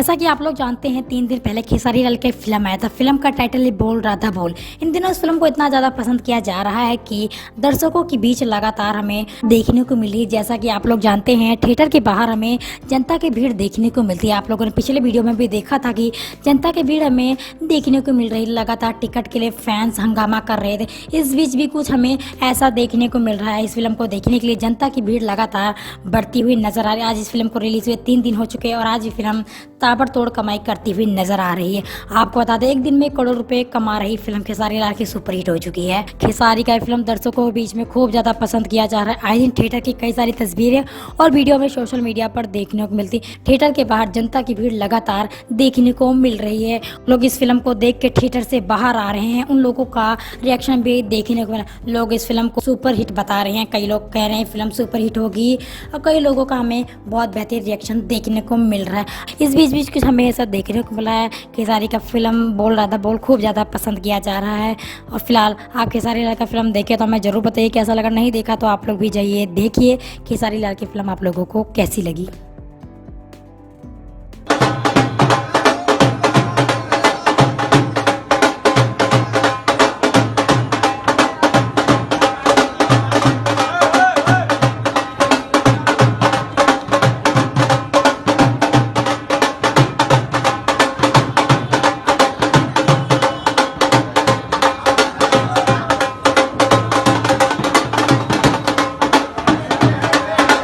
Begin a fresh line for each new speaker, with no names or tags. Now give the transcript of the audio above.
जैसा कि आप लोग जानते हैं 3 दिन पहले खेसारी लाल की फिल्म आया था। फिल्म का टाइटल है बोल राधा बोल। इन दिनों इस फिल्म को इतना ज़्यादा पसंद किया जा रहा है कि दर्शकों के बीच लगातार हमें देखने को मिली। जैसा कि आप लोग जानते हैं थिएटर के बाहर हमें जनता की भीड़ देखने को मिलती है। आप लोगों ने पिछले वीडियो में भी देखा था कि जनता की भीड़ हमें देखने को मिल रही, लगातार टिकट के लिए फैंस हंगामा कर रहे थे। इस बीच भी कुछ हमें ऐसा देखने को मिल रहा है। इस फिल्म को देखने के लिए जनता की भीड़ लगातार बढ़ती हुई नजर आ रही है। आज इस फिल्म को रिलीज हुए 3 दिन हो चुके हैं और आज ये फिल्म ताबड़तोड़ कमाई करती हुई नजर आ रही है। आपको बता दें, एक दिन में करोड़ रुपए कमा रही फिल्म खेसारी लाल की सुपरहिट हो चुकी है। खेसारी का फिल्म दर्शकों के बीच में खूब ज्यादा पसंद किया जा रहा है। आए दिन थिएटर की कई सारी तस्वीरें और वीडियो में सोशल मीडिया पर देखने को मिलती। थिएटर के बाहर जनता की भीड़ लगातार देखने को मिल रही है। लोग इस फिल्म को देख के थिएटर से बाहर आ रहे हैं। उन लोगों का रिएक्शन भी देखने को मिला। लोग इस फिल्म को सुपरहिट बता रहे हैं। कई लोग कह रहे हैं फिल्म सुपरहिट होगी और कई लोगों का हमें बहुत बेहतर रिएक्शन देखने को मिल रहा है। इस बीच कुछ हमें ऐसा देखने को मिला है। खेसारी का फिल्म बोल राधा बोल खूब ज़्यादा पसंद किया जा रहा है। और फिलहाल आप खेसारी लाल का फिल्म देखे तो हमें ज़रूर बताइए कैसा लगा। नहीं देखा तो आप लोग भी जाइए देखिए खेसारी लाल की फिल्म आप लोगों को कैसी लगी।